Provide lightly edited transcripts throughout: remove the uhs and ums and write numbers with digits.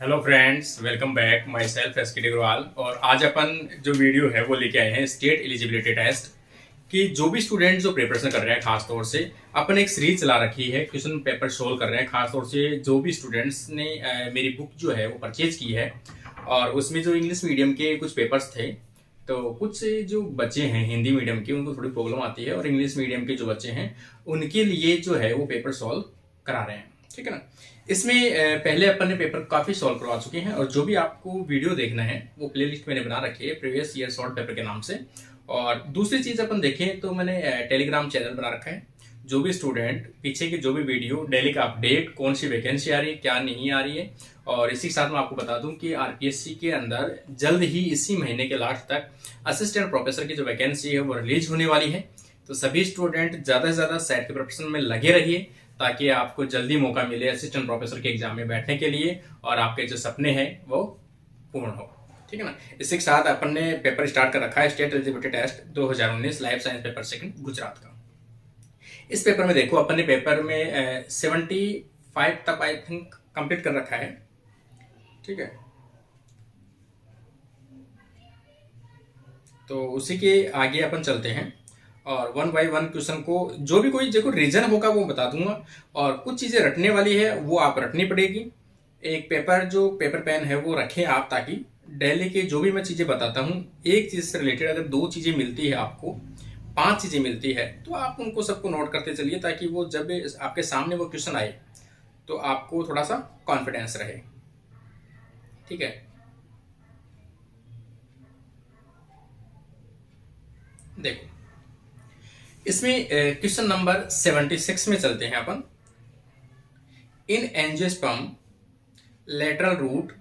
Hello friends, welcome back. My self S के अग्रवाल। और आज अपन जो वीडियो है वो लेके आए हैं स्टेट एलिजिबिलिटी टेस्ट कि जो भी स्टूडेंट जो प्रिपरेशन कर रहे हैं, खास तौर से अपन एक सीरीज चला रखी है, क्वेश्चन पेपर सोल्व कर रहे हैं। खास तौर से जो भी स्टूडेंट्स ने मेरी बुक जो है वो परचेज की है और उसमें जो इंग्लिश मीडियम के कुछ पेपर्स थे, तो कुछ जो बच्चे हैं हिंदी मीडियम के उनको थोड़ी प्रॉब्लम आती है और इंग्लिश मीडियम के जो बच्चे हैं उनके लिए जो है वो पेपर सॉल्व करा रहे हैं। ठीक है ना। इसमें पहले अपन ने पेपर काफी सॉल्व करवा चुके हैं और जो भी आपको वीडियो देखना है वो प्लेलिस्ट मैंने बना रखी है प्रीवियस ईयर शॉर्ट पेपर के नाम से। और दूसरी चीज अपन देखें तो मैंने टेलीग्राम चैनल बना रखा है। जो भी स्टूडेंट पीछे की जो भी वीडियो डेली का अपडेट, कौन सी वैकेंसी आ रही है, क्या नहीं आ रही है, और इसी के साथ मैं आपको बता दूं कि आरपीएससी के अंदर जल्द ही इसी महीने के लास्ट तक असिस्टेंट प्रोफेसर की जो वैकेंसी है वो रिलीज होने वाली है। तो सभी स्टूडेंट ज्यादा से ज्यादा सेट के प्रिपरेशन में लगे रहिए ताकि आपको जल्दी मौका मिले असिस्टेंट प्रोफेसर के एग्जाम में बैठने के लिए और आपके जो सपने हैं वो पूर्ण हो। ठीक है ना। इसी के साथ अपन ने पेपर स्टार्ट कर रखा है state eligibility test 2019 life science paper second Gujarat का। इस पेपर में देखो अपन ने पेपर में 75 तक आई थिंक कंप्लीट कर रखा है। ठीक है, तो उसी के आगे अपन चलते हैं और वन बाय वन क्वेश्चन को जो भी कोई देखो रीजन होगा वो बता दूंगा और कुछ चीजें रटने वाली है वो आप रटनी पड़ेगी। एक पेपर जो पेपर पेन है वो रखें आप, ताकि डेली के जो भी मैं चीजें बताता हूँ एक चीज से रिलेटेड अगर दो चीजें मिलती है आपको, पांच चीजें मिलती है, तो आप उनको सबको नोट करते चलिए ताकि वो जब आपके सामने वो क्वेश्चन आए तो आपको थोड़ा सा कॉन्फिडेंस रहे। ठीक है, देखो इसमें क्वेश्चन नंबर 76 में चलते हैं अपन। In angiosperm lateral root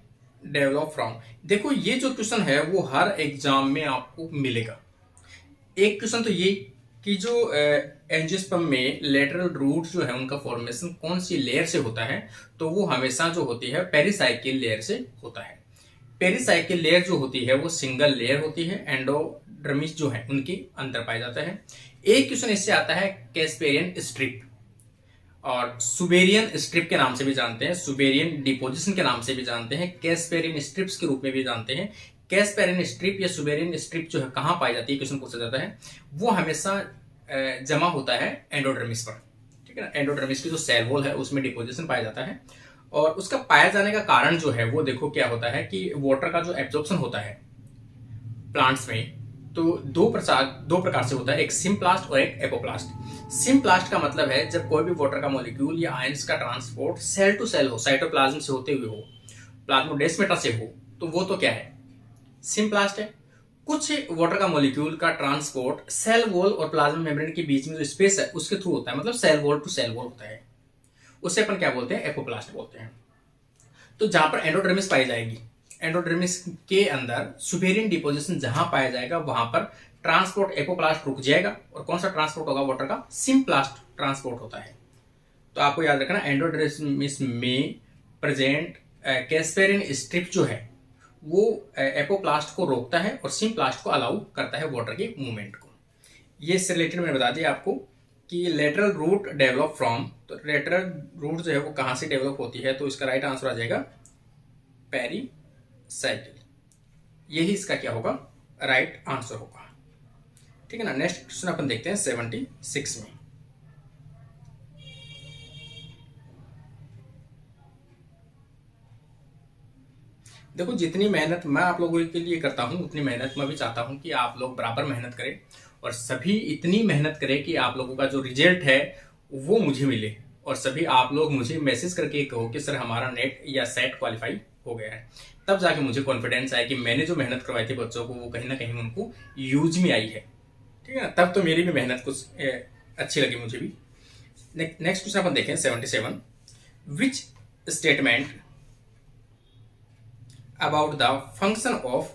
develop from. देखो ये जो क्वेश्चन है वो हर एग्जाम में आपको मिलेगा। एक क्वेश्चन तो ये कि जो एंजियोस्पर्म में लेटरल रूट जो है उनका फॉर्मेशन कौन सी लेयर से होता है, तो वो हमेशा जो होती है पेरिसाइकिल लेयर से होता है। पेरिसाइकिल लेयर जो होती है वो सिंगल लेयर होती है, एंडोडर्मिस जो है उनके अंदर पाया जाता है। एक क्वेश्चन इससे आता है कैस्पेरियन स्ट्रिप और सुबेरियन स्ट्रिप के नाम से भी जानते हैं, सुबेरियन डिपोजिशन के नाम से भी जानते हैं, कैस्पेरियन स्ट्रिप्स के रूप में भी जानते हैं। कैस्पेरियन स्ट्रिप या सुबेरियन स्ट्रिप जो है कहां पाई जाती है, क्वेश्चन पूछा जाता है, वो हमेशा जमा होता है एंडोडर्मिस पर। ठीक है ना। एंडोडर्मिस की जो सेल वॉल है उसमें डिपोजिशन पाया जाता है और उसका पाया जाने का कारण जो है वो देखो क्या होता है कि वाटर का जो एब्जॉर्प्शन होता है प्लांट्स में, तो दो प्रकार से होता है, एक सिम्प्लास्ट और एक एपोप्लास्ट। सिम्प्लास्ट का मतलब है जब कोई भी वाटर का मॉलिक्यूल या आयंस का ट्रांसपोर्ट सेल टू सेल हो, साइटोप्लाज्म से होते हुए हो, प्लाज्मोडेस्माटा से हो, तो वो तो क्या है, सिम्प्लास्ट है। कुछ वाटर का मॉलिक्यूल का ट्रांसपोर्ट सेल वॉल और प्लाज्मा मेम्ब्रेन के बीच में जो स्पेस है उसके थ्रू होता है, मतलब cell wall to cell wall होता है, उसे अपन क्या बोलते हैं, एपोप्लास्ट बोलते हैं। तो जहां पर एंडोडर्मिस पाई जाएगी, एंडोडर्मिस के अंदर सुपेरियन डिपोजिशन जहां पाया जाएगा वहां पर ट्रांसपोर्ट एपोप्लास्ट रुक जाएगा और कौन सा ट्रांसपोर्ट होगा, वाटर का सिम्प्लास्ट ट्रांसपोर्ट होता है। तो आपको याद रखना एंडोडर्मिस में प्रेजेंट कैस्पेरियन स्ट्रिप जो है वो एपोप्लास्ट को रोकता है और सिम्प्लास्ट को अलाउ करता है वाटर के मूवमेंट को। ये इससे रिलेटेड मैंने बता दिया आपको कि लेटरल रूट डेवलप फ्रॉम, तो लेटरल रूट जो है वो कहां से डेवलप होती है, तो इसका राइट आंसर आ जाएगा पेरिसाइकिल। यही इसका क्या होगा, राइट आंसर होगा। ठीक है ना। नेक्स्ट क्वेश्चन अपन देखते हैं 76 में। देखो जितनी मेहनत मैं आप लोगों के लिए करता हूं उतनी मेहनत मैं भी चाहता हूं कि आप लोग बराबर मेहनत करें और सभी इतनी मेहनत करें कि आप लोगों का जो रिजल्ट है वो मुझे मिले और सभी आप लोग मुझे मैसेज करके कहो कि सर हमारा नेट या सेट क्वालिफाई हो गया है। तब जाके मुझे कॉन्फिडेंस आया कि मैंने जो मेहनत करवाई थी बच्चों को वो कहीं ना कहीं उनको यूज में आई है। ठीक है ना। तब तो मेरी भी मेहनत कुछ अच्छी लगी मुझे भी। नेक्स्ट क्वेश्चन अपन देखें 77। Which statement about the function of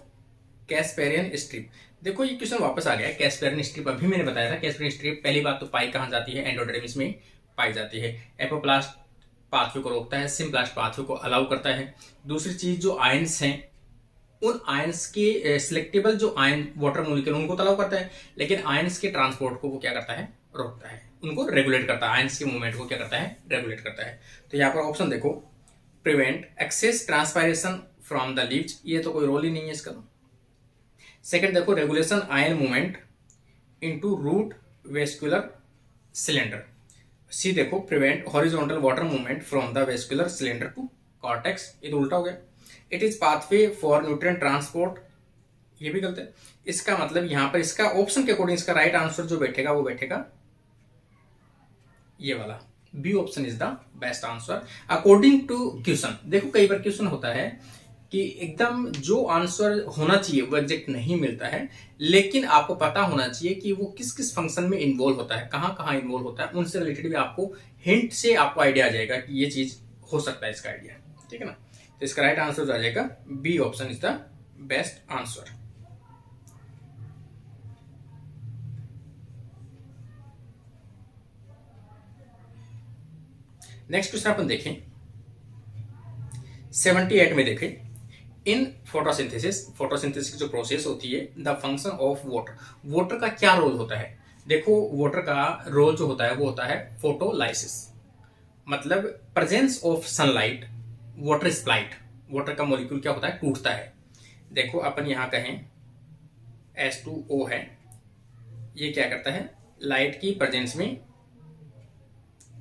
Casparian strip. देखो ये क्वेश्चन वापस आ गया है। कैस्पेरियन स्ट्रिप अभी मैंने बताया था, कैस्पेरियन स्ट्रिप पहली बात तो पाई कहां जाती है, एंडोडर्मिस में पाई जाती है। एपोप्लास्ट पाथवे को रोकता है, सिम्प्लास्ट पाथवे को अलाउ करता है। दूसरी चीज जो आयंस हैं उन आयंस के सिलेक्टेबल जो आयन वाटर मोलिक्यूल उनको तो अलाउ करता है, लेकिन आयंस के ट्रांसपोर्ट को वो क्या करता है, रोकता है, उनको रेगुलेट करता है, आयंस के मूवमेंट को क्या करता है, रेगुलेट करता है। तो यहाँ पर ऑप्शन देखो prevent excess transpiration from the leaves, ये तो कोई रोल ही नहीं है इसका। सेकंड देखो, regulation ion movement into root vascular cylinder. C देखो, prevent horizontal water movement from the vascular cylinder to cortex, ये तो उल्टा हो गया। It is pathway for nutrient transport, ये भी गलत है। इसका मतलब यहां पर इसका ऑप्शन के अकॉर्डिंग इसका राइट आंसर जो बैठेगा वो बैठेगा ये वाला, B option is the best answer according to question. देखो कई बार क्वेश्चन होता है कि एकदम जो आंसर होना चाहिए वो एग्जैक्ट नहीं मिलता है, लेकिन आपको पता होना चाहिए कि वो किस किस फंक्शन में इन्वॉल्व होता है, कहाँ कहाँ इन्वॉल्व होता है, उनसे रिलेटेड भी आपको हिंट से आपको आइडिया आ जाएगा कि ये चीज हो सकता है इसका आइडिया, ठीक है ना। तो इसका राइट आंसर जो आ जाएगा B option is the best answer. Next question अपन देखें 78 में देखें, इन फोटोसिंथेसिस की जो प्रोसेस होती है, द फंक्शन ऑफ वाटर का क्या रोल होता है। देखो वाटर का रोल जो होता है वो होता है फोटोलाइसिस, मतलब presence of sunlight water split, water का मॉलिक्यूल क्या होता है, टूटता है। देखो अपन यहां कहें H2O है, ये क्या करता है, लाइट की प्रेजेंस में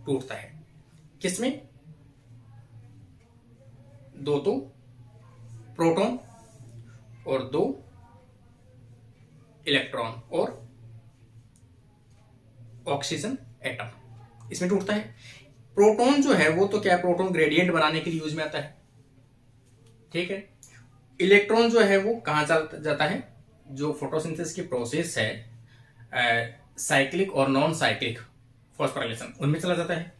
टूटता है। किसमें, दो तो प्रोटॉन और दो इलेक्ट्रॉन और ऑक्सीजन एटम, इसमें टूटता है। प्रोटॉन जो है वो तो क्या है, प्रोटॉन ग्रेडियंट बनाने के लिए यूज में आता है, ठीक है। इलेक्ट्रॉन जो है वो कहां जाता है, जो फोटोसिंथेसिस की प्रोसेस है साइक्लिक और नॉन साइक्लिक फॉस्फोराइलेशन, उनमें चला जाता है,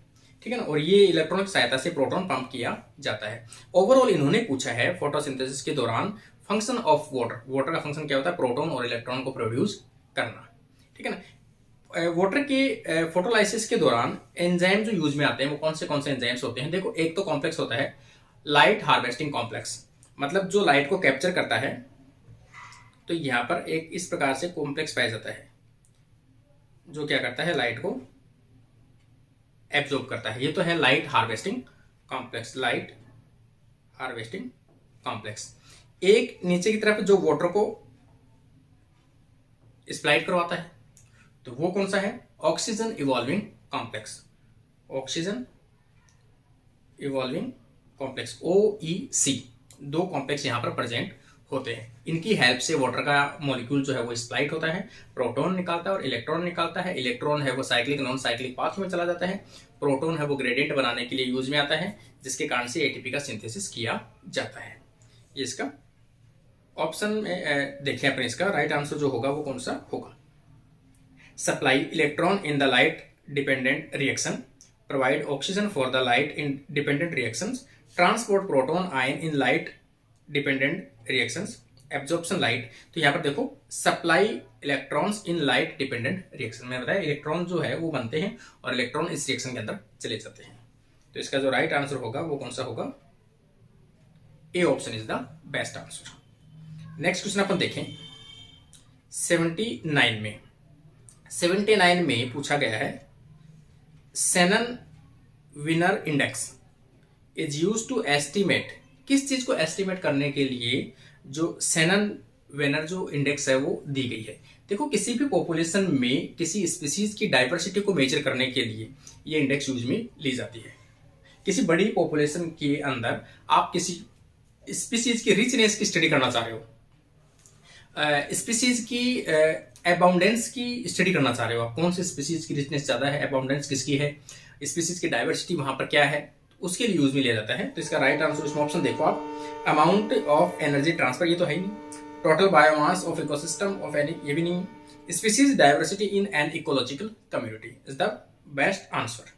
ठीक है ना। और ये इलेक्ट्रॉन की सहायता से प्रोटॉन पंप किया जाता है। ओवरऑल इन्होंने पूछा है फोटोसिंथेसिस के दौरान फंक्शन ऑफ वाटर का फंक्शन क्या होता है, प्रोटॉन और इलेक्ट्रॉन को प्रोड्यूस करना, ठीक है ना। वाटर के फोटोलाइसिस के दौरान एंजाइम जो यूज में आते हैं वो कौन से एंजाइम्स होते हैं। देखो एक तो कॉम्प्लेक्स होता है लाइट हार्वेस्टिंग कॉम्प्लेक्स, मतलब जो लाइट को कैप्चर करता है, तो यहां पर एक इस प्रकार से कॉम्प्लेक्स पाया जाता है जो क्या करता है, लाइट को एब्जॉर्ब करता है। ये तो है light harvesting complex, light harvesting complex. एक नीचे की तरफ जो वाटर को स्प्लाइट करवाता है, तो वो कौन सा है, oxygen evolving complex, oxygen evolving complex OEC। दो कॉम्प्लेक्स यहां पर प्रेजेंट होते हैं, इनकी हेल्प से वाटर का मॉलिक्यूल जो है वो स्प्लाइट होता है, प्रोटॉन निकालता है और इलेक्ट्रॉन निकालता है। इलेक्ट्रॉन है वो साइक्लिक नॉन साइक्लिक पाथ में चला जाता है, प्रोटॉन है वो ग्रेडियंट बनाने के लिए यूज में आता है, जिसके कारण से ATP का सिंथेसिस किया जाता है। ये इसका ऑप्शन में देखें अपने, इसका राइट आंसर जो होगा वो कौन सा होगा, supply electron in the light dependent reaction, provide oxygen for the light in dependent reactions, transport proton ion in light dependent reactions, absorption light. तो यहां पर देखो supply electrons in light dependent reaction, मैंने बताया इलेक्ट्रॉन जो है वो बनते हैं और इलेक्ट्रॉन इस रिएक्शन के अंदर चले जाते हैं। तो इसका जो राइट आंसर होगा वो कौन सा होगा, A option is the best answer. Next question अपन देखें 79 में पूछा गया है, Shannon Wiener index is use to estimate, किस चीज को एस्टिमेट करने के लिए जो शेनन वेनर जो इंडेक्स है वो दी गई है। देखो किसी भी पॉपुलेशन में किसी स्पीसीज की डाइवर्सिटी को मेजर करने के लिए ये इंडेक्स यूज में ली जाती है। किसी बड़ी पॉपुलेशन के अंदर आप किसी स्पीसीज की रिचनेस की स्टडी करना चाह रहे हो, स्पीसीज की अबाउंडेंस की स्टडी करना चाह रहे हो, आप कौन सी स्पीसीज की रिचनेस ज्यादा है, अबाउंडेंस किसकी है, स्पीसीज की डाइवर्सिटी वहां पर क्या है, उसके लिए यूज में लिया जाता है। तो इसका राइट आंसर इसमें ऑप्शन देखो आप, अमाउंट ऑफ एनर्जी ट्रांसफर, ये तो है ही नहीं, total biomass of ecosystem of any, ये भी नहीं, species diversity in an ecological community is the best answer.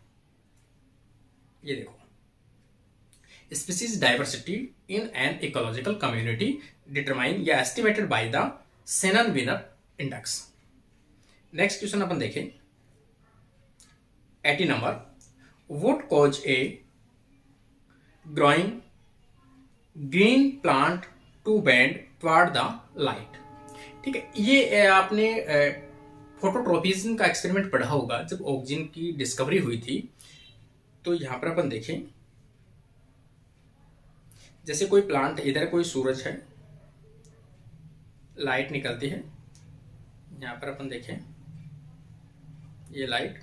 ये देखो species diversity in an ecological community determine या estimated by the Shannon Wiener index. Next question अपन देखें 80 number, what cause a growing green plant to bend toward the light. ठीक है, ये आपने phototropism का एक्सपेरिमेंट पढ़ा होगा जब ऑक्सीजन की डिस्कवरी हुई थी। तो यहां पर अपन देखें जैसे कोई प्लांट, इधर कोई सूरज है, लाइट निकलती है, यहाँ पर अपन देखें ये लाइट,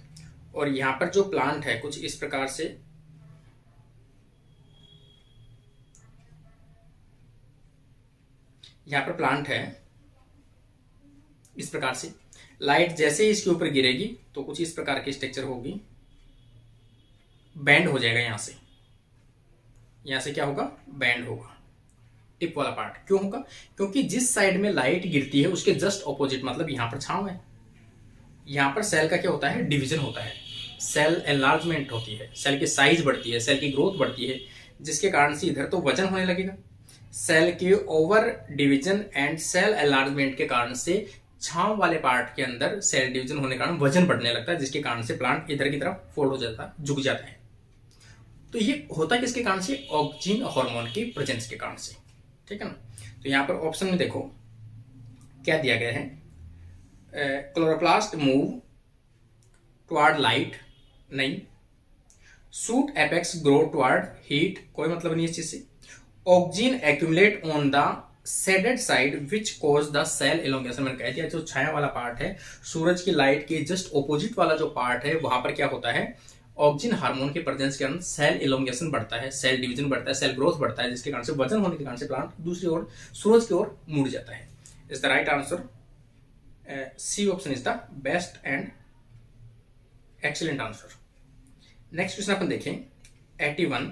और यहाँ पर जो प्लांट है कुछ इस प्रकार से यहाँ पर प्लांट है, इस प्रकार से लाइट जैसे ही इसके ऊपर गिरेगी तो कुछ इस प्रकार की स्ट्रक्चर होगी, बैंड हो जाएगा यहाँ से क्या होगा, बैंड होगा, टिप वाला पार्ट। क्यों होगा? क्योंकि जिस साइड में लाइट गिरती है उसके जस्ट ऑपोजिट, मतलब यहाँ पर छांव है, यहाँ पर सेल का क्या होता है, डिवीजन होता है, सेल एनलार्जमेंट होती है, सेल की साइज बढ़ती है, सेल की ग्रोथ बढ़ती है, जिसके कारण से इधर तो वजन होने लगेगा। सेल के over division and cell enlargement के कारण से छांव वाले पार्ट के अंदर सेल डिवीजन होने के कारण वजन बढ़ने लगता है, जिसके कारण से प्लांट इधर की तरफ फोल्ड हो जाता है, झुक जाता है। तो ये होता है किसके कारण से, ऑक्सीजन हार्मोन की प्रेजेंस के कारण से, ठीक है ना। तो यहाँ पर ऑप्शन में देखो क्या दिया गया है, क्लोरोप्लास्ट मूव टुवर्ड लाइट, नहीं। Shoot apex grow toward heat, कोई मतलब नहीं इस चीज से। Oxygen accumulate on the shaded side which cause the cell elongation, मैंने कह दिया जो छाया वाला पार्ट है, सूरज की लाइट के जस्ट ऑपोजिट वाला जो पार्ट है, वहां पर क्या होता है, ऑक्सीजन हार्मोन के प्रेजेंस के कारण सेल एलोंगेशन बढ़ता है, सेल डिवीजन बढ़ता है, सेल ग्रोथ बढ़ता है, जिसके कारण से वजन होने के कारण से प्लांट दूसरी ओर सूरज की ओर मुड़ जाता है। Is the right answer, C option is the best and excellent answer. Next question अपन देखें 81।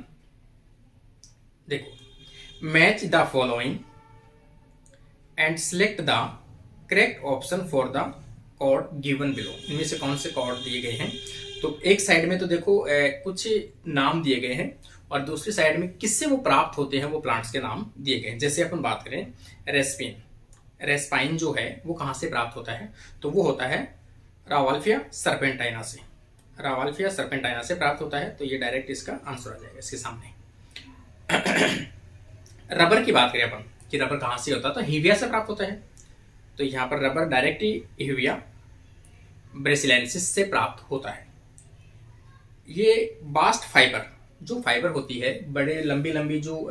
देखो, match the following and select the correct option for the code given below. इनमें से कौन से कॉर्ड दिए गए हैं? तो एक साइड में तो देखो कुछ नाम दिए गए हैं, और दूसरी साइड में किससे वो प्राप्त होते हैं वो प्लांट्स के नाम दिए गए हैं। जैसे अपन बात करें रेस्पिन, रेस्पाइन जो है वो कहाँ से प्राप्त होता है, तो वो होता है रावाल्फिया सर्पेंटाइना से, रावाल्फिया सर्पेंटाइना से प्राप्त होता है। तो ये डायरेक्ट इसका आंसर आ जाएगा इसके सामने। रबर की बात करें अपन कि रबर कहाँ से होता है, तो हिविया से प्राप्त होता है। तो यहाँ पर रबर डायरेक्ट ही हिविया ब्रेसिलेंसिस से प्राप्त होता है। ये बास्ट फाइबर, जो फाइबर होती है, बड़े लंबी लंबी जो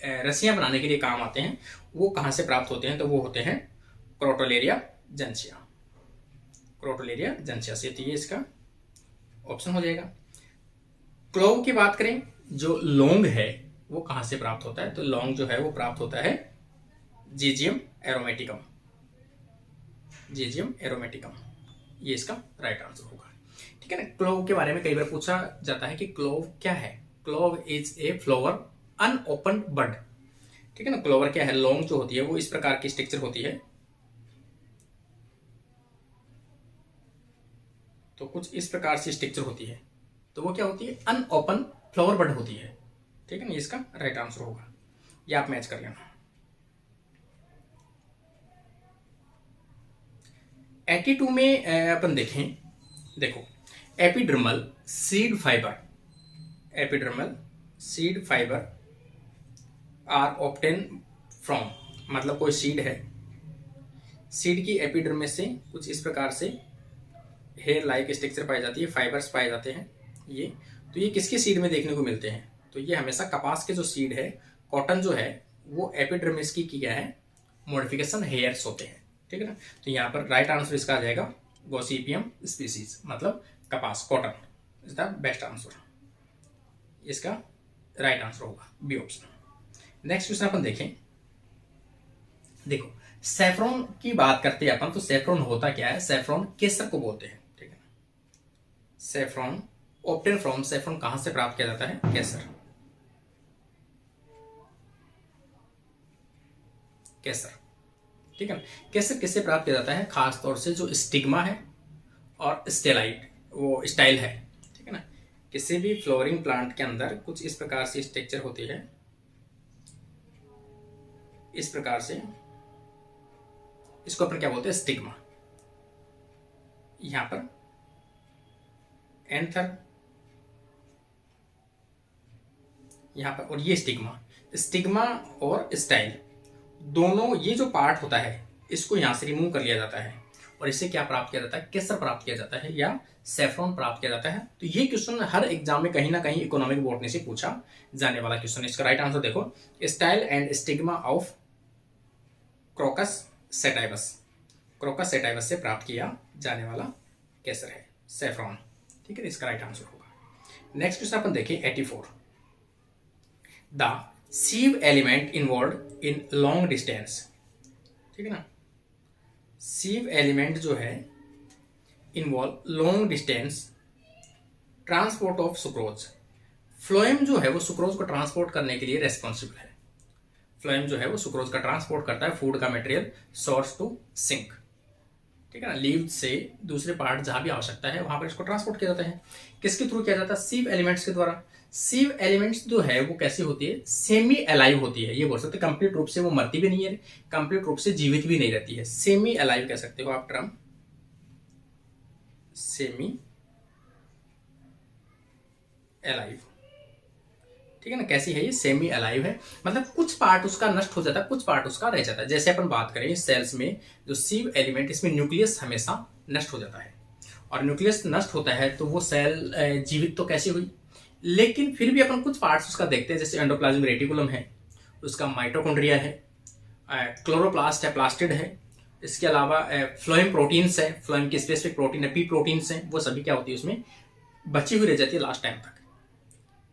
रस्सियां बनाने के लिए काम आते हैं, वो कहाँ से प्राप्त होते हैं, तो वो होते हैं क्रोटोलेरिया जेंसिया, क्रोटोलेरिया जेंसिया से। तो ये इसका ऑप्शन हो जाएगा। क्लोव की बात करें, जो लौंग है वो कहाँ से प्राप्त होता है, तो लौंग जो है वो प्राप्त होता है जीजियम एरोमेटिकम, जीजियम एरोमेटिकम, ये इसका राइट आंसर होगा, ठीक है ना। क्लोव के बारे में कई बार पूछा जाता है कि क्लोव क्या है। Clove is a flower unopen bud, ठीक है ना। क्लोवर क्या है, लौंग जो होती है वो इस प्रकार की स्ट्रक्चर होती है, तो कुछ इस प्रकार से स्ट्रक्चर होती है, तो वो क्या होती है, अनओपन फ्लावर बड होती है, ठीक है ना। इसका राइट आंसर होगा, ये आप मैच कर लेना। 82 में अपन देखें, देखो epidermal seed fibre, epidermal seed fibre are obtain from, मतलब कोई सीड है, सीड की एपिडर्मिस से कुछ इस प्रकार से हेयर लाइक स्ट्रक्चर पाई जाती है, फाइबर्स पाए जाते हैं ये। तो ये किसके सीड में देखने को मिलते हैं, तो ये हमेशा कपास के जो सीड है, कॉटन जो है, वो एपिडर्मिस की क्या है, मॉडिफिकेशन हेयर्स होते हैं, ठीक है ना। तो यहाँ पर राइट आंसर इसका आ जाएगा गॉसिपियम स्पीसीज, मतलब कपास, cotton is the best answer, इसका राइट आंसर होगा बी ऑप्शन। नेक्स्ट क्वेश्चन अपन देखें, देखो सैफ्रॉन की बात करते हैं अपन, तो सैफ्रॉन होता क्या है, सैफ्रॉन केसर को बोलते हैं, ठीक है। सैफ्रॉन ऑब्टेन फ्रॉम, सैफ्रॉन कहां से प्राप्त किया जाता है, केसर, केसर, ठीक है ना। केसर किससे प्राप्त किया जाता है, खास तौर से जो स्टिग्मा है और स्टेलाइट, वो स्टाइल है, ठीक है ना। किसी भी फ्लोरिंग प्लांट के अंदर कुछ इस प्रकार से स्ट्रक्चर होती है, इस प्रकार से, इसको अपन क्या बोलते हैं, स्टिग्मा। यहां पर एंथर, यहां पर, और ये स्टिग्मा, स्टिग्मा और स्टाइल दोनों, ये जो पार्ट होता है इसको यहां से रिमूव कर लिया जाता है, और इससे क्या प्राप्त किया जाता है, केसर प्राप्त किया जाता है, या सेफ्रॉन प्राप्त किया जाता है। तो ये क्वेश्चन हर एग्जाम में कहीं ना कहीं इकोनॉमिक बॉटनी से पूछा जाने वाला क्वेश्चन है। इसका राइट आंसर देखो, style and stigma of crocus sativus, crocus sativus से प्राप्त किया जाने वाला केसर है सेफ्रॉन। ठीक है, इसका राइट आंसर होगा। नेक्स्ट क्वेश्चन अपन देखें 84, the सीव element involve in long distance. ठीक है ना, सीव एलिमेंट जो है involve long distance transport of sucrose. Phloem जो है वो सुक्रोज को ट्रांसपोर्ट करने के लिए रेस्पॉन्सिबल है। फ्लोएम जो है वो सुक्रोज का ट्रांसपोर्ट करता है फूड का मटेरियल सोर्स टू सिंक। ठीक है ना, लीव से दूसरे पार्ट जहां भी आवश्यकता है वहां पर इसको ट्रांसपोर्ट किया जाता है। किसके थ्रू किया जाता है? सीव एलिमेंट्स के द्वारा। सीव एलिमेंट्स जो है वो कैसी होती है? सेमी अलाइव होती है। ये बोल सकते हैं कंप्लीट रूप से वो मरती भी नहीं है, कंप्लीट रूप से जीवित भी नहीं रहती है। सेमी अलाइव कह सकते हो आप टर्म, सेमी अलाइव। ठीक है ना, कैसी है ये? सेमी अलाइव है, मतलब कुछ पार्ट उसका नष्ट हो जाता है, कुछ पार्ट उसका रह जाता है। जैसे अपन बात करें सेल्स में जो सीव एलिमेंट, इसमें न्यूक्लियस हमेशा नष्ट हो जाता है, और न्यूक्लियस नष्ट होता है तो वो सेल जीवित तो कैसी हुई, लेकिन फिर भी अपन कुछ पार्ट्स उसका देखते हैं। जैसे एंडोप्लाज्मिक रेटिकुलम है, उसका माइटोकॉन्ड्रिया है, क्लोरोप्लास्ट है, प्लास्टिड है, इसके अलावा फ्लोएम प्रोटीन्स है, फ्लोएम की स्पेसिफिक प्रोटीन है, पी प्रोटीन्स हैं, वो सभी क्या होती है उसमें बची हुई रह जाती है लास्ट टाइम तक।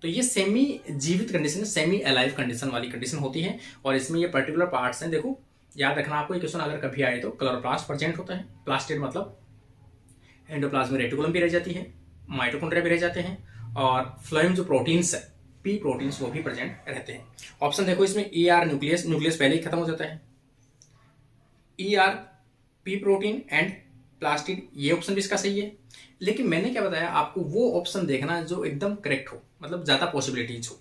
तो ये सेमी जीवित कंडीशन, सेमी अलाइव कंडीशन वाली कंडीशन होती है। और इसमें ये पर्टिकुलर पार्ट्स हैं, देखो याद रखना आपको, ये क्वेश्चन अगर कभी आए तो क्लोरोप्लास्ट प्रेजेंट होता है, प्लास्टिड मतलब एंडोप्लाज्मिक रेटिकुलम भी रह जाती है, माइटोकॉन्ड्रिया भी रह जाते हैं, और फ्लोएम जो प्रोटीन्स है, पी प्रोटीन्स, वो भी प्रेजेंट रहते हैं। ऑप्शन देखो इसमें ई आर न्यूक्लियस, न्यूक्लियस पहले ही खत्म हो जाता है, E R P protein and plastid, ये ऑप्शन भी इसका सही है। लेकिन मैंने क्या बताया आपको, वो ऑप्शन देखना जो एकदम करेक्ट हो, मतलब ज्यादा पॉसिबिलिटीज हो।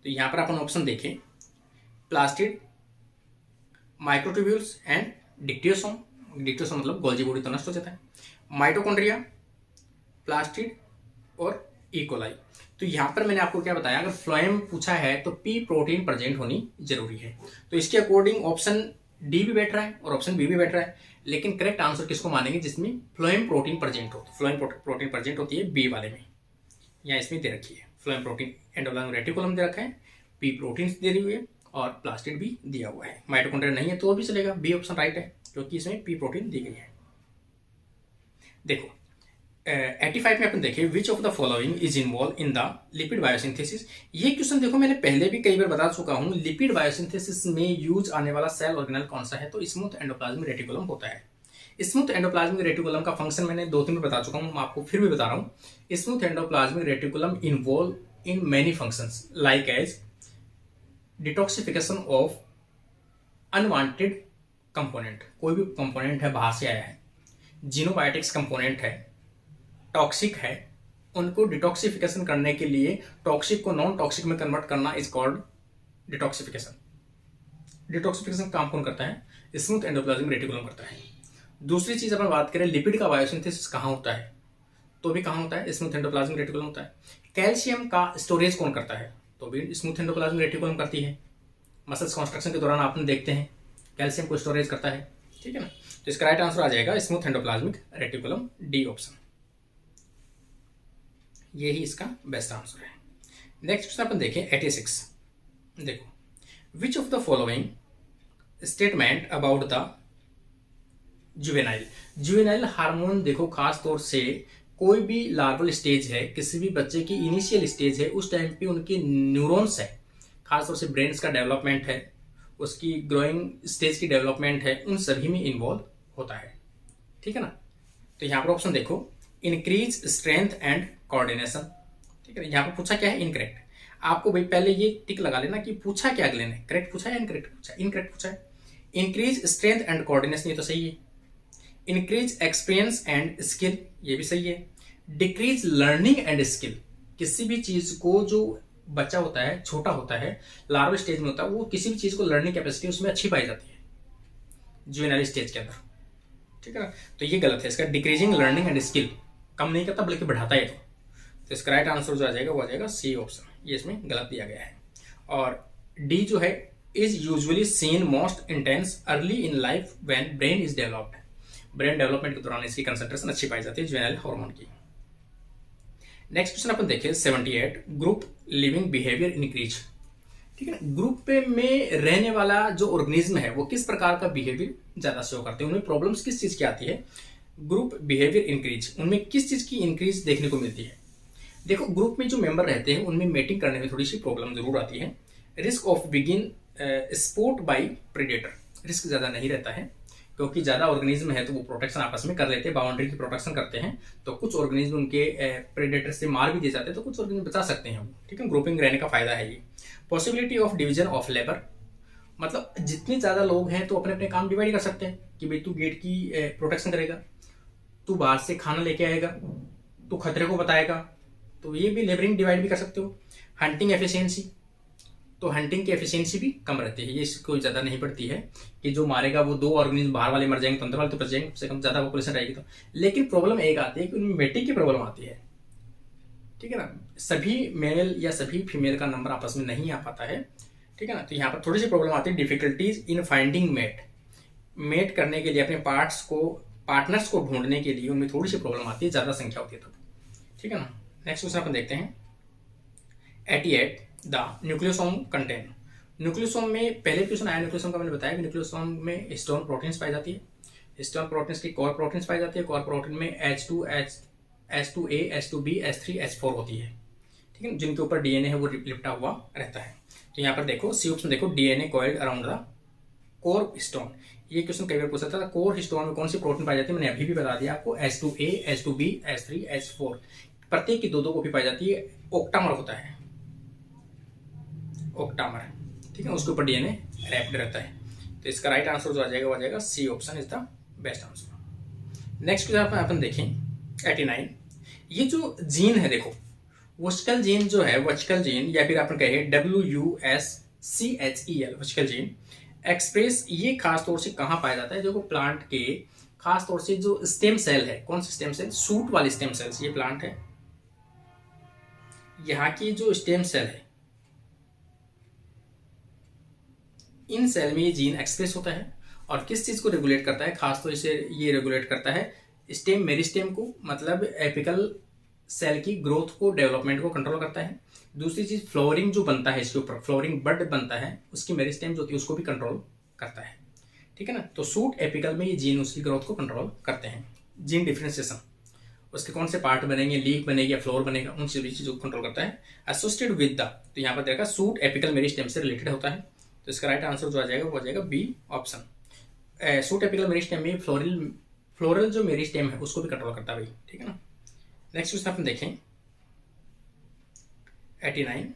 तो यहां पर अपन ऑप्शन देखें, plastid, microtubules and dictyosome, dictyosome मतलब गोल्जी बॉडी तो नष्ट हो जाता है, माइटोकॉन्ड्रिया, प्लास्टिड और इकोलाई। तो यहां पर मैंने आपको क्या बताया, अगर फ्लोएम पूछा है तो पी प्रोटीन प्रेजेंट होनी जरूरी है। तो इसके अकॉर्डिंग ऑप्शन डी भी बैठ रहा है और ऑप्शन बी भी बैठ रहा है, लेकिन करेक्ट आंसर किसको मानेंगे? जिसमें फ्लोएम प्रोटीन प्रेजेंट हो। तो फ्लोएम प्रोटीन प्रेजेंट होती है बी वाले में, या इसमें दे रखी है फ्लोएम प्रोटीन, एंडोप्लाज्मिक रेटिकुलम दे रखा है, पी प्रोटीन दे रही हुई है, और प्लास्टिड भी दिया हुआ है। माइटोकॉन्ड्रिया नहीं है तो भी चलेगा, बी ऑप्शन राइट है, क्योंकि इसमें पी प्रोटीन दी गई है। देखो 85 में अपन देखें, विच of the following is involve in the lipid biosynthesis. ये क्वेश्चन देखो मैंने पहले भी कई बार बता चुका हूं, लिपिड बायोसिंथेसिस में यूज आने वाला सेल ऑर्गेनल कौन सा है? तो स्मूथ एंडोप्लाज्मिक रेटिकुलम होता है। स्मूथ एंडोप्लाज्मिक रेटिकुलम का फंक्शन मैंने 2-3 बार बता चुका हूं, मैं आपको फिर भी बता रहा हूं। Smooth endoplasmic reticulum involve in many functions like as detoxification of unwanted component, कोई भी कंपोनेंट है बाहर से आया है, जीनोबायोटिक्स कंपोनेंट है, टॉक्सिक है, उनको डिटॉक्सिफिकेशन करने के लिए टॉक्सिक को नॉन टॉक्सिक में कन्वर्ट करना इज कॉल्ड डिटॉक्सिफिकेशन। डिटॉक्सिफिकेशन काम कौन करता है? स्मूथ एंडोप्लाज्मिक रेटिकुलम करता है। दूसरी चीज अपन बात करें, लिपिड का बायोसिंथेसिस कहां होता है? तो भी कहां होता है? स्मूथ एंडोप्लाज्मिक रेटिकुलम होता है। कैल्शियम का स्टोरेज कौन करता है? तो भी स्मूथ एंडोप्लाज्मिक रेटिकुलम करती है। मसल्स कॉन्स्ट्रक्शन के दौरान आपने देखते हैं कैल्शियम को स्टोरेज करता है। ठीक है ना, तो इसका राइट आंसर आ जाएगा smooth endoplasmic reticulum, D option, यही इसका बेस्ट आंसर है। नेक्स्ट क्वेश्चन अपन देखें 86। देखो, विच of the following statement about the juvenile, juvenile hormone, देखो खास तौर से कोई भी लार्वल स्टेज है, किसी भी बच्चे की इनिशियल स्टेज है, उस टाइम पे उनके न्यूरॉन्स है, खासतौर से ब्रेन्स का डेवलपमेंट है, उसकी ग्रोइंग स्टेज की डेवलपमेंट है, उन सभी में इन्वॉल्व होता है। ठीक है ना, तो यहाँ पर ऑप्शन देखो, इंक्रीज स्ट्रेंथ एंड कोऑर्डिनेशन। ठीक है, यहाँ पर पूछा क्या है? इनकरेक्ट। आपको भाई पहले ये टिक लगा लेना कि पूछा क्या अगले ने, करेक्ट पूछा है इनकरेक्ट पूछा? इनकरेक्ट पूछा है। इंक्रीज स्ट्रेंथ एंड कोऑर्डिनेशन, ये तो सही है। इंक्रीज एक्सपीरियंस एंड स्किल, ये भी सही है। डिक्रीज लर्निंग एंड स्किल, किसी भी चीज को जो बच्चा होता है, छोटा होता है, लार्वल स्टेज में होता है, वो किसी भी चीज को लर्निंग कैपेसिटी उसमें अच्छी पाई जाती है जुवेनाइल स्टेज के अंदर। ठीक है ना, तो ये गलत है इसका। डिक्रीजिंग लर्निंग एंड स्किल कम नहीं करता बल्कि बढ़ाता है। तो इसका राइट आंसर जो आ जाएगा वो आ जाएगा सी ऑप्शन, ये इसमें गलत दिया गया है। और डी जो है, is usually scene most intense early in life when brain is developed, brain development के दौरान इसकी कंसंट्रेशन अच्छी पाई जाती है जुवेनाइल हार्मोन की। नेक्स्ट क्वेश्चन अपन देखें 78, ग्रुप लिविंग बिहेवियर इंक्रीज। ठीक है ना, ग्रुप में रहने वाला जो ऑर्गेनिज्म है वो किस प्रकार का बिहेवियर ज्यादा शो करते हैं, उनमें प्रॉब्लम्स किस चीज की आती है, ग्रुप बिहेवियर इंक्रीज, उनमें किस चीज की इंक्रीज देखने को मिलती है। देखो, ग्रुप में जो मेंबर रहते हैं उनमें मेटिंग करने में थोड़ी सी प्रॉब्लम जरूर आती है। Risk of begin sport by predator, risk ज्यादा नहीं रहता है क्योंकि ज्यादा ऑर्गेनिज्म है तो वो प्रोटेक्शन आपस में कर लेते हैं, बाउंड्री की प्रोटेक्शन करते हैं। तो कुछ ऑर्गेनिज्म उनके प्रेडेटर से मार भी दिए जाते हैं तो कुछ ऑर्गेनिज्म बचा सकते हैं वो। ठीक है, ग्रुपिंग रहने का फायदा है ये। Possibility of division of labour, मतलब जितने ज्यादा लोग हैं तो अपने अपने काम डिवाइड कर सकते हैं कि भाई तू गेट की प्रोटेक्शन करेगा, तू बाहर से खाना लेके आएगा, तू खतरे को बताएगा, तो ये भी लेबरिंग डिवाइड भी कर सकते हो। हंटिंग एफिशिएंसी, तो हंटिंग की एफिशिएंसी भी कम रहती है, ये इसको ज्यादा नहीं पड़ती है कि जो मारेगा वो 2 ऑर्गेनिज्म बाहर वाले मर जाएंगे तो अंदर वाले तो बच जाएंगे, कम से कम ज्यादा पॉपुलेशन रहेगी तो। लेकिन प्रॉब्लम एक आती है कि उनमें मेटिंग की प्रॉब्लम आती है। ठीक है ना, सभी मेल या सभी फीमेल का नंबर आपस में नहीं आ पाता है। ठीक है ना, तो यहाँ पर थोड़ी सी प्रॉब्लम आती है, difficulties in finding mate, mate करने के लिए अपने पार्टनर्स को ढूंढने के लिए उनमें थोड़ी सी प्रॉब्लम आती है, ज्यादा संख्या होती है तो। ठीक है ना, नेक्स्ट क्वेश्चन अपन देखते हैं 88, द न्यूक्लियोसोम कंटेन। न्यूक्लियोसोम में पहले क्वेश्चन आया न्यूक्लियोसोम का, मैंने बताया कि न्यूक्लियोसोम में हिस्टोन प्रोटीन्स पाई जाती है, हिस्टोन प्रोटीन्स की कोर प्रोटीन्स पाई जाती है, कोर प्रोटीन में H2A, H2B, H3, H4 होती है। ठीक है, जिनके ऊपर डीएनए है वो लिपटा हुआ रहता है। तो यहाँ पर देखो सी ऑप्शन देखो, DNA coiled around the core histone. ये क्वेश्चन कई बार पूछ सकता था, कोर हिस्टोन में कौन सी प्रोटीन पाई जाती है, मैंने अभी भी बता दिया आपको, H2A, H2B, H3, H4, प्रत्येक की 2 कॉपी पाई जाती है। ओक्टामर होता है, ओक्टामर। ठीक है, उसके ऊपर डीएनए रैप्ड रहता है। तो इसका राइट आंसर जो आ जाएगा वो आ जाएगा C option is the best answer. Next question अपन देखें 89, ये जो जीन है देखो, वर्टिकल जीन जो है, वर्टिकल जीन या फिर अपन कहे WUSCHEL, वर्टिकल जीन एक्सप्रेस, ये खास तौर से कहाँ पाया जाता है, जो प्लांट के खास तौर से जो स्टेम सेल है, कौन से स्टेम सेल, सूट वाले स्टेम सेल्स, ये प्लांट है, यहाँ की जो स्टेम सेल है इन सेल में ये जीन एक्सप्रेस होता है और किस चीज को रेगुलेट करता है, खासतौर से ये रेगुलेट करता है स्टेम मेरिस्टेम को, मतलब एपिकल सेल की ग्रोथ को, डेवलपमेंट को कंट्रोल करता है। दूसरी चीज फ्लोरिंग जो बनता है इसके ऊपर, फ्लोरिंग बड बनता है, उसकी मेरिस्टेम जो होती है उसको भी कंट्रोल करता है। ठीक है ना, तो सूट एपिकल में ये जीन उसकी ग्रोथ को कंट्रोल करते हैं। जीन डिफरेंशिएशन, उसके कौन से पार्ट बनेंगे, लीफ बनेगी या फ्लोर बनेगा, उन सभी चीजों को कंट्रोल करता है। एसोसिएटेड विद द, तो यहाँ पर देखा सूट एपिकल मेरिस्टेम से रिलेटेड होता है, तो इसका राइट आंसर जो आ जाएगा वो आ जाएगा B option. Shoot apical meristem में फ्लोरल जो मेरिस्टेम है उसको भी कंट्रोल करता है भाई। ठीक है ना, नेक्स्ट क्वेश्चन अपन देखें 89,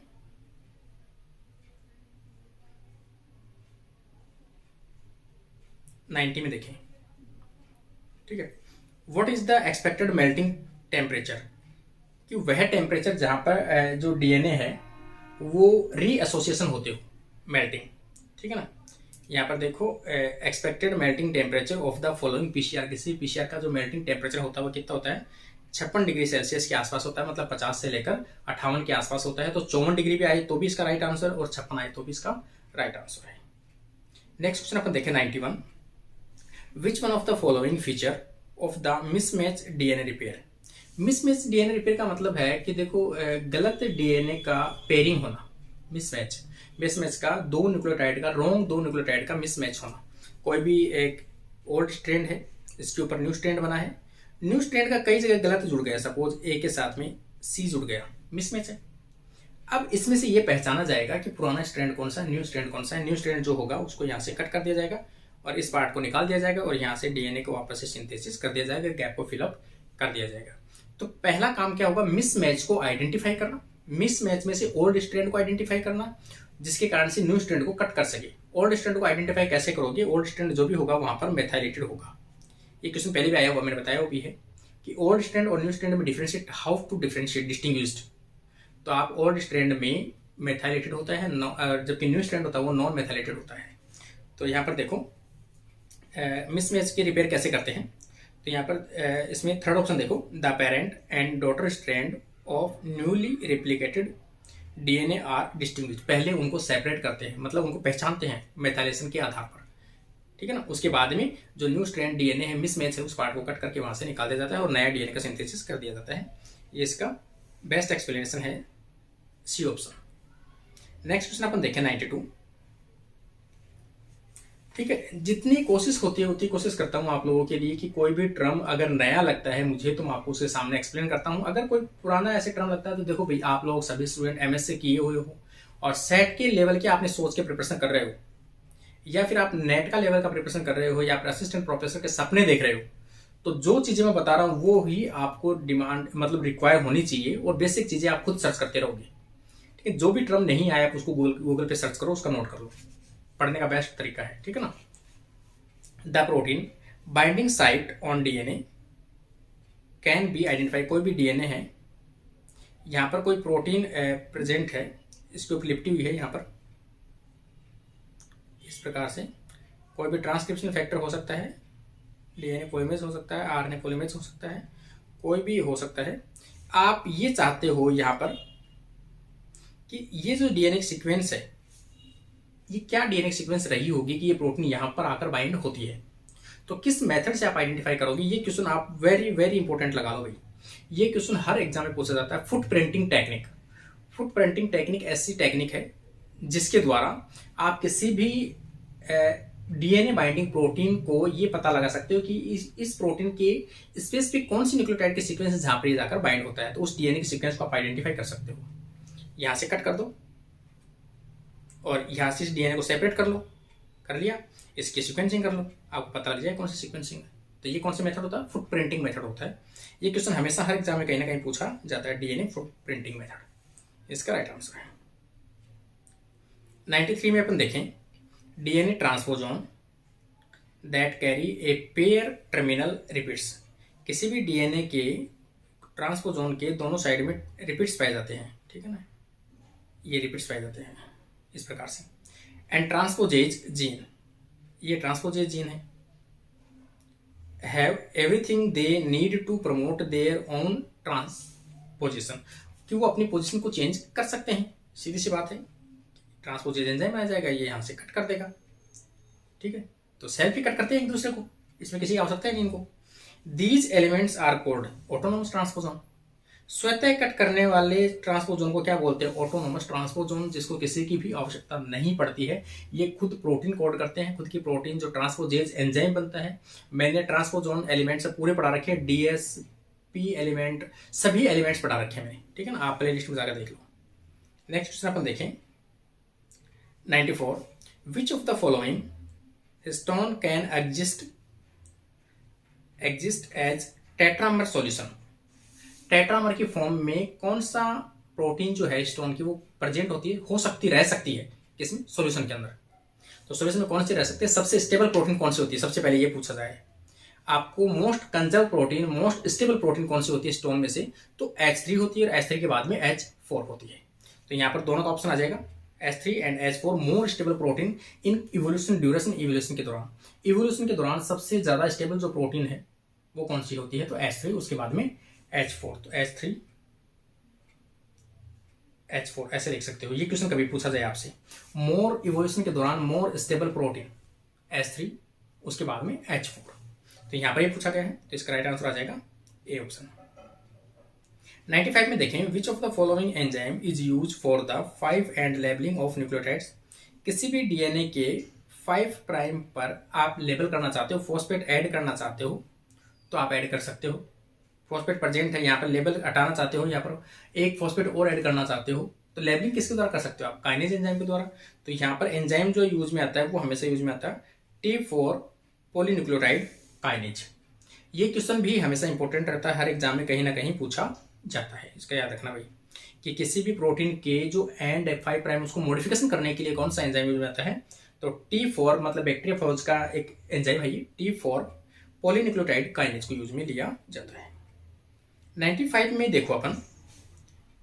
में देखें। ठीक है, what is the expected melting temperature, कि वह टेम्परेचर जहां पर जो डीएनए है वो रीएसोसिएशन होते हो, मेल्टिंग। ठीक है ना, यहाँ पर देखो expected melting temperature of the following PCR, किसी पीसीआर का जो मेल्टिंग टेम्परेचर होता है वो कितना होता है, 56 डिग्री सेल्सियस के आसपास होता है, मतलब 50 से लेकर 58 के आसपास होता है। तो 54 डिग्री भी आए तो भी इसका राइट आंसर, और 56 आए तो भी इसका राइट आंसर है। नेक्स्ट क्वेश्चन अपन देखें 91, which one of the following feature of the mismatch DNA repair. Mismatch DNA repair का मतलब है कि देखो गलत डीएनए का पेयरिंग होना, मिसमैच का दो न्यूक्लियोटाइड का, रोंग 2 न्यूक्लियोटाइड का मिसमैच होना। कोई भी एक ओल्ड स्ट्रैंड है, इसके ऊपर न्यू स्ट्रैंड बना है, न्यू स्ट्रैंड का कई जगह गलत जुड़ गया, सपोज ए के साथ में सी जुड़ गया, मिसमैच है। अब इसमें से ये पहचाना जाएगा कि पुराना स्ट्रैंड कौन सा है, न्यू स्ट्रैंड कौन सा है। न्यू स्ट्रैंड जो होगा उसको यहाँ से कट कर दिया जाएगा और इस पार्ट को निकाल दिया जाएगा और यहाँ से डीएनए को वापस से सिंथेसिस कर दिया जाएगा, गैप को फिलअप कर दिया जाएगा। तो पहला काम क्या होगा, मिसमैच को आइडेंटिफाई करना, मिसमैच में से ओल्ड स्ट्रैंड को आइडेंटिफाई करना जिसके कारण से न्यू स्ट्रैंड को कट कर सके। ओल्ड स्ट्रैंड को आइडेंटिफाई कैसे करोगे, ओल्ड स्ट्रैंड जो भी होगा वहां पर मेथाइलेटेड होगा। ये क्वेश्चन पहले भी आया हुआ, मैंने बताया वो भी है कि ओल्ड स्ट्रैंड और न्यू स्ट्रैंड में differentiate, how to differentiate distinguished. तो आप ओल्ड स्ट्रैंड में मेथाइलेटेड होता है, जबकि न्यू स्ट्रैंड होता है वो नॉन मेथाइलेटेड होता है। तो यहाँ पर देखो मिसमैच की रिपेयर कैसे करते हैं। तो यहाँ पर इसमें थर्ड ऑप्शन देखो, the parent and daughter strand of newly replicated DNA are distinguished. पहले उनको सेपरेट करते हैं, मतलब उनको पहचानते हैं मेथाइलेशन के आधार पर। ठीक है ना, उसके बाद में जो न्यू स्ट्रैंड डीएनए है, मिसमैच है, उस पार्ट को कट करके वहां से निकाल दिया जाता है और नया डीएनए का सिंथेसिस कर दिया जाता है। ये इसका बेस्ट एक्सप्लेनेशन है सी ऑप्शन। नेक्स्ट क्वेश्चन अपन देखें 92। ठीक है, जितनी कोशिश होती है उतनी कोशिश करता हूँ आप लोगों के लिए कि कोई भी टर्म अगर नया लगता है मुझे तो मैं आपको उसके सामने एक्सप्लेन करता हूँ। अगर कोई पुराना ऐसे टर्म लगता है तो देखो भाई, आप लोग सभी स्टूडेंट एमएस से किए हुए हो और सेट के लेवल के आपने सोच के प्रिपरेशन कर रहे हो, या फिर आप नेट का लेवल का प्रिपरेशन कर रहे हो, या फिर असिस्टेंट प्रोफेसर के सपने देख रहे हो, तो जो चीजें मैं बता रहा हूँ वो ही आपको डिमांड मतलब रिक्वायर होनी चाहिए, और बेसिक चीजें आप खुद सर्च करते रहोगे। ठीक है, जो भी टर्म नहीं आया आप उसको गूगल पे सर्च करो, उसका नोट कर लो, पढ़ने का बेस्ट तरीका है। ठीक है ना। The protein binding site on DNA can be identify. कोई भी डीएनए है, यहां पर कोई प्रोटीन प्रेजेंट है, इसके ऊपर लिपटी हुई है यहां पर इस प्रकार से। कोई भी ट्रांसक्रिप्शन फैक्टर हो सकता है, डीएनए पॉलीमरेज हो सकता है, आरएनए पॉलीमरेज हो सकता है, कोई भी हो सकता है। आप ये चाहते हो यहाँ पर कि ये जो डीएनए सीक्वेंस है, ये क्या डीएनए सीक्वेंस रही होगी कि ये प्रोटीन यहाँ पर आकर बाइंड होती है। तो किस मेथड से आप आइडेंटिफाई करोगे, ये क्वेश्चन आप वेरी वेरी इंपॉर्टेंट लगा लो भाई। ये क्वेश्चन हर एग्जाम में पूछा जाता है। Foot printing technique. Foot printing technique ऐसी टेक्निक है जिसके द्वारा आप किसी भी डीएनए बाइंडिंग प्रोटीन को ये पता लगा सकते हो कि इस प्रोटीन के स्पेसिफिक कौन सी न्यूक्लियोटाइड की सीक्वेंस है जहां पर ये जाकर बाइंड होता है। तो उस डीएनए की सीक्वेंस को आप आइडेंटिफाई कर सकते हो। यहां से कट कर दो और यहां से इस डीएनए को सेपरेट कर लो, कर लिया, इसकी सीक्वेंसिंग कर लो, आपको पता लग जाए कौन सी सीक्वेंसिंग है। तो ये कौन सा मेथड होता है, फुट प्रिंटिंग मेथड होता है। ये क्वेश्चन हमेशा हर एग्जाम में कहीं ना कहीं पूछा जाता है, डीएनए फुट प्रिंटिंग मेथड इसका राइट आंसर है। 93 में अपन देखें, DNA ट्रांसपोजोन that carry a pair terminal repeats. किसी भी डीएनए के ट्रांसपोजोन के दोनों साइड में रिपीट्स पाए जाते हैं। ठीक है ना, ये रिपीट्स पाए जाते हैं इस प्रकार से। एंड ट्रांसपोजेज जीन, ये ट्रांसपोजेज जीन है, have everything they need to promote their own transposition, कि वो अपनी पोजीशन को चेंज कर सकते हैं। सीधी सी बात है, ट्रांसपोजेज एंजाइम आ जाएगा, ये यहां से कट कर देगा। ठीक है, तो सेल्फ ही कट करते हैं एक दूसरे को, इसमें किसी की आवश्यकता है नहीं इनको। These elements are called autonomous transposon. स्वतः कट करने वाले ट्रांसपोजोन को क्या बोलते हैं, ऑटोनोमस ट्रांसपोजोन, जिसको किसी की भी आवश्यकता नहीं पड़ती है। ये खुद प्रोटीन कोड करते हैं, खुद की प्रोटीन जो ट्रांसपोजेज एंजाइम बनता है। मैंने ट्रांसपोजोन एलिमेंट्स पूरे पढ़ा रखे हैं, डीएसपी एलिमेंट, सभी एलिमेंट्स पढ़ा रखे हैं मैंने। ठीक है ना, आप प्ले लिस्ट में जाकर देख लो। नेक्स्ट क्वेश्चन अपन देखें 94। Which of the following histone can exist as tetramer solution. Tetramer की फॉर्म में कौन सा प्रोटीन जो है स्टोन की वो प्रेजेंट होती है, हो सकती, रह सकती है किसमें, सॉल्यूशन के अंदर। तो सॉल्यूशन में कौन सी रह सकती है, सबसे स्टेबल प्रोटीन कौन सी होती है, सबसे पहले ये पूछा जाए आपको। Most conserve protein, most stable protein कौन सी होती है स्टोन में से, तो H3 होती है और H3 के बाद में H4 होती है। तो यहाँ पर दोनों का ऑप्शन आ जाएगा, H3 and H4 more stable protein in evolution duration. Evolution के दौरान, इवोल्यूशन के दौरान सबसे ज्यादा स्टेबल जो प्रोटीन है वो कौन सी होती है, तो H3, उसके बाद में H4। तो H3 H4 ऐसे लिख सकते हो। ये क्वेश्चन कभी पूछा जाए आपसे, मोर इवोल्यूशन के दौरान मोर स्टेबल प्रोटीन H3, उसके बाद में H4। तो यहां पर ये पूछा गया है, तो इसका राइट आंसर आ जाएगा ए ऑप्शन। 95 में देखें, विच of the following enzyme is use for the 5 and labelling of nucleotides. किसी भी डीएनए के 5 प्राइम पर आप लेबल करना चाहते हो, फॉस्फेट ऐड करना चाहते हो तो आप ऐड कर सकते हो। फॉस्फेट प्रेजेंट है, यहाँ पर लेबल हटाना चाहते हो, यहाँ पर एक फॉस्फेट और ऐड करना चाहते हो, तो लेबलिंग किसके द्वारा कर सकते हो आप, काइनेज एंजाइम के द्वारा। तो यहाँ पर एंजाइम जो यूज में आता है वो हमेशा यूज में आता है T4 पॉलीन्यूक्लियोटाइड काइनेज। ये क्वेश्चन भी हमेशा इंपॉर्टेंट रहता है, हर एग्जाम में कहीं ना कहीं पूछा जाता है। इसका याद रखना भाई कि किसी भी प्रोटीन के जो एंड 5 प्राइम उसको मॉडिफिकेशन करने के लिए कौन सा एंजाइम यूज में आता है, तो T4 मतलब बैक्टीरियाफेज का एक एंजाइम है ये, T4 पॉलीन्यूक्लियोटाइड काइनेज को यूज में लिया जाता है। 95 में देखो अपन,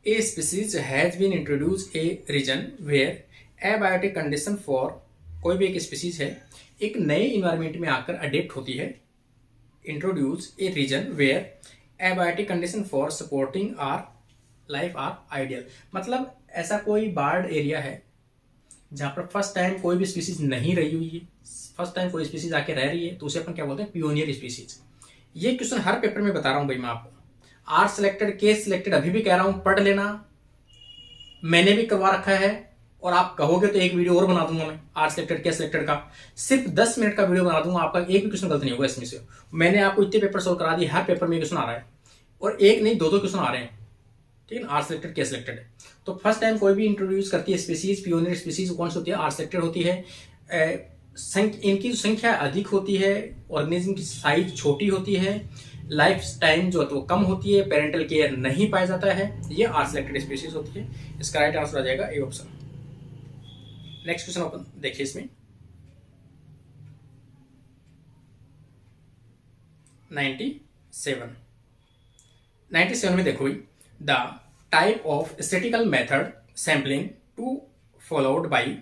a species has been introduce a region where abiotic condition for. कोई भी एक स्पीसीज है, एक नए इन्वायरमेंट में आकर अडेप्ट होती है, introduce a region where abiotic condition for supporting our life are ideal. मतलब ऐसा कोई बार्ड एरिया है जहां पर फर्स्ट टाइम कोई भी स्पीसीज नहीं रही हुई है, फर्स्ट टाइम कोई स्पीसीज आके रह रही है, तो उसे अपन क्या बोलते हैं, पियोनियर स्पीसीज। ये क्वेश्चन हर पेपर में बता रहा हूं भाई मैं आपको, आर सिलेक्टेड, के सिलेक्टेड अभी भी कह रहा हूं पढ़ लेना, मैंने भी करवा रखा है, और आप कहोगे तो एक वीडियो और बना दूंगा मैं आर सिलेक्टेड के सिलेक्टेड का, सिर्फ 10 मिनट का वीडियो बना दूंगा, आपका एक भी क्वेश्चन गलत नहीं होगा इसमें से। मैंने आपको इतने पेपर सोल्व करा दिए, हर पेपर में क्वेश्चन आ रहा है, और एक नहीं दो क्वेश्चन आ रहे हैं, ठीक है ना। आर सिलेक्टेड के सिलेक्टेड है। तो फर्स्ट टाइम कोई भी इंट्रोड्यूस करती है स्पीसीज, पियोनियर स्पीसीज कौन सी होती है, आर सिलेक्टेड होती है। इनकी जो संख्या अधिक होती है, ऑर्गेनिज्म की साइज छोटी होती है, लाइफ टाइम जो है तो कम होती है, पेरेंटल केयर नहीं पाया जाता है, ये आर सिलेक्टेड स्पीसीज होती है। इसका राइट आंसर आ जाएगा ए ऑप्शन। नेक्स्ट क्वेश्चन अपन देखिए इसमें 97 में देखो, the type of statistical method sampling to followed by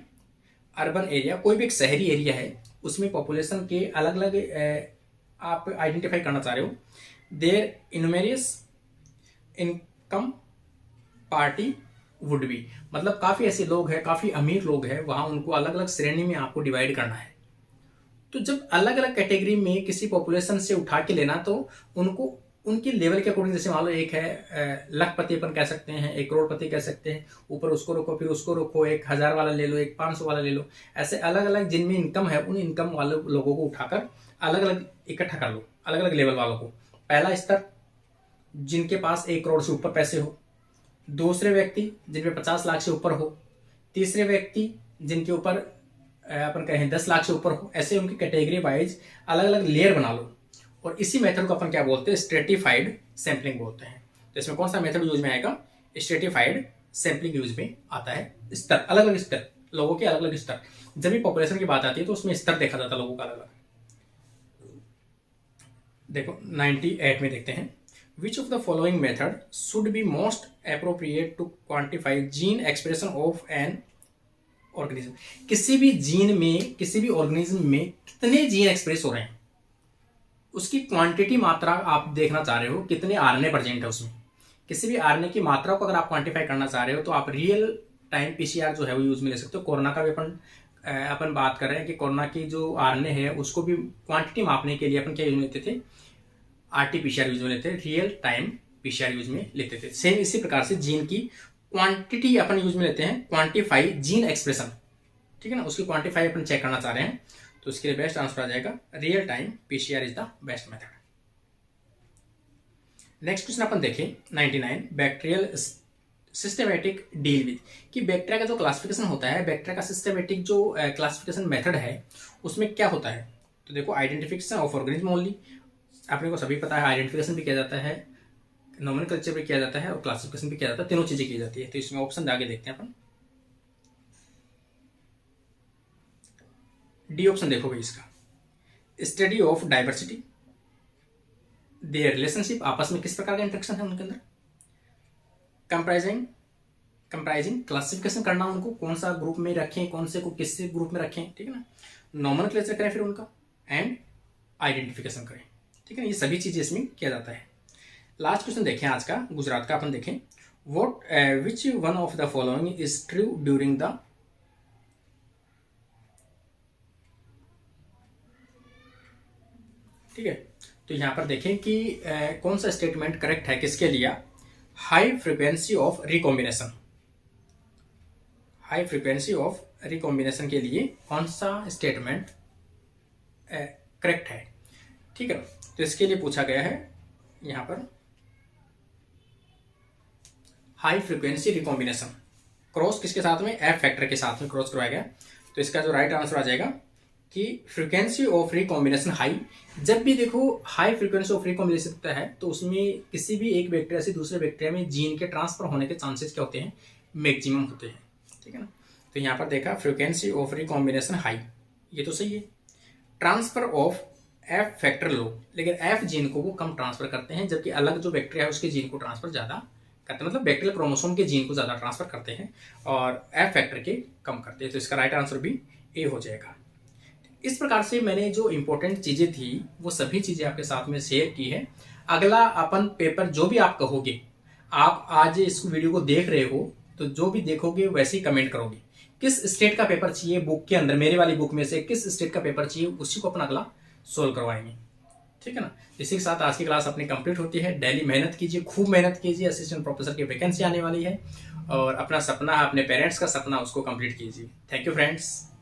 urban area, कोई भी एक शहरी एरिया है उसमें पॉपुलेशन के अलग अलग आप आइडेंटिफाई करना चाह रहे हो, there innumerous income party would be, मतलब काफी ऐसे लोग हैं, काफी अमीर लोग हैं, वहां उनको अलग अलग श्रेणी में आपको डिवाइड करना है। तो जब अलग अलग कैटेगरी में किसी पॉपुलेशन से उठा के लेना, तो उनको उनके लेवल के अकॉर्डिंग, जैसे मान लो एक है लखपति अपन कह सकते हैं, एक करोड़पति कह सकते हैं, ऊपर उसको रखो, फिर उसको रखो, एक 1000 वाला ले लो, एक 500 वाला ले लो, ऐसे अलग अलग जिनमें इनकम है उन इनकम वाले लोगों को उठाकर अलग अलग इकट्ठा कर लो, अलग अलग लेवल वालों को। पहला स्तर जिनके पास 1 करोड़ से ऊपर पैसे हो, दूसरे व्यक्ति जिनमें 50 लाख से ऊपर हो, तीसरे व्यक्ति जिनके ऊपर अपन कहें 10 लाख से ऊपर हो, ऐसे उनकी कैटेगरी वाइज अलग अलग लेयर बना लो, और इसी मेथड को अपन क्या बोलते हैं, स्ट्रेटिफाइड सैंपलिंग बोलते हैं। तो इसमें कौन सा मेथड यूज में आएगा, स्ट्रेटिफाइड सैंपलिंग यूज में आता है। स्तर, अलग अलग स्तर, लोगों के अलग अलग स्तर, जब भी पॉपुलेशन की बात आती है तो उसमें स्तर देखा जाता है लोगों का अलग अलग। देखो 98 में देखते हैं, which of the following method should be most appropriate to quantify gene expression of an organism, किसी भी जीन में, किसी भी ऑर्गेनिज्म में कितने जीन एक्सप्रेस हो रहे हैं, उसकी क्वांटिटी मात्रा आप देखना चाह रहे हो, कितने आरएनए प्रेजेंट है उसमें। किसी भी आरएनए की मात्रा को अगर आप क्वांटिफाई करना चाह रहे हो तो आप रियल टाइम पीसीआर जो है वो यूज में ले सकते हो। कोरोना का भी अपन बात कर रहे हैं कि कोरोना की जो आरएनए है उसको भी क्वांटिटी मापने के लिए अपन क्या यूज में लेते थे, आरटीपीसीआर यूज में लेते थे, रियल टाइम पीसीआर यूज में लेते थे। सेम इसी प्रकार से जीन की क्वांटिटी अपन यूज में लेते हैं, क्वांटिफाई जीन एक्सप्रेशन, ठीक है ना, उसकी क्वांटिफाई अपन चेक करना चाह रहे हैं, तो इसके लिए बेस्ट आंसर आ जाएगा real time PCR is the best method. Next question अपन देखें 99, बैक्टीरियल सिस्टमेटिक डील विद, कि बैक्टीरिया का जो क्लासिफिकेशन होता है, बैक्टीरिया का सिस्टमेटिक जो क्लासिफिकेशन मेथड है उसमें क्या होता है। तो देखो, आइडेंटिफिकेशन ऑफ ऑर्गेनिज्म ओनली, अपने को सभी पता है, आइडेंटिफिकेशन भी किया जाता है, नोमेनक्लेचर भी किया जाता है, और क्लासिफिकेशन भी किया जाता है, तीनों चीजें की जाती है। तो इसमें ऑप्शन आगे देखते हैं अपन, डी ऑप्शन देखो भाई इसका, study of diversity, their relationship, आपस में किस प्रकार का इंटरेक्शन है उनके अंदर, कंप्राइजिंग क्लासिफिकेशन करना, उनको कौन सा ग्रुप में रखें, कौन से को किस ग्रुप में रखें, ठीक है ना, नोमेनक्लेचर करें फिर उनका, एंड आइडेंटिफिकेशन करें, ठीक है ना, ये सभी चीजें इसमें किया जाता है। लास्ट क्वेश्चन देखें आज का, गुजरात का अपन देखें, what which one of the following is true during the, ठीक है, तो यहां पर देखें कि कौन सा स्टेटमेंट करेक्ट है किसके लिए, high frequency of recombination, high frequency of recombination के लिए कौन सा स्टेटमेंट करेक्ट है, ठीक है। तो इसके लिए पूछा गया है यहां पर हाई फ्रीक्वेंसी रिकॉम्बिनेशन, क्रॉस किसके साथ में, एफ फैक्टर के साथ में क्रॉस करवाया गया। तो इसका जो राइट आंसर आ जाएगा कि फ्रीक्वेंसी ऑफ रिकॉम्बिनेशन हाई, जब भी देखो हाई फ्रीक्वेंसी ऑफ रिकॉम्बिनेशन होता है तो उसमें किसी भी एक बैक्टीरिया से दूसरे बैक्टीरिया में जीन के ट्रांसफर होने के चांसेस क्या होते हैं, मैक्सिमम होते हैं, ठीक है ना। तो यहाँ पर देखा फ्रीक्वेंसी ऑफ रिकॉम्बिनेशन हाई, ये तो सही है। ट्रांसफर ऑफ एफ फैक्टर लो, लेकिन एफ जीन को वो कम ट्रांसफर करते हैं, जबकि अलग जो बैक्टीरिया है उसके जीन को ट्रांसफर ज्यादा करते हैं, मतलब बैक्टीरियल क्रोमोसोम के जीन को ज्यादा ट्रांसफर करते हैं और एफ फैक्टर के कम करते हैं। तो इसका राइट आंसर भी ए हो जाएगा। इस प्रकार से मैंने जो इंपॉर्टेंट चीजें थी वो सभी चीजें आपके साथ में शेयर की है। अगला अपन पेपर जो भी आप कहोगे, आप आज इस वीडियो को देख रहे हो तो जो भी देखोगे वैसे ही कमेंट करोगे, किस स्टेट का पेपर चाहिए बुक के अंदर, मेरे वाली बुक में से किस स्टेट का पेपर चाहिए, उसी को अपन अगला सोल्व करवाएंगे। ठीक है ना। इसी के साथ आज की क्लास अपनी कंप्लीट होती है। डेली मेहनत कीजिए, खूब मेहनत कीजिए, असिस्टेंट प्रोफेसर की वैकेंसी आने वाली है और अपना सपना है, अपने पेरेंट्स का सपना, उसको कंप्लीट कीजिए। Thank you friends.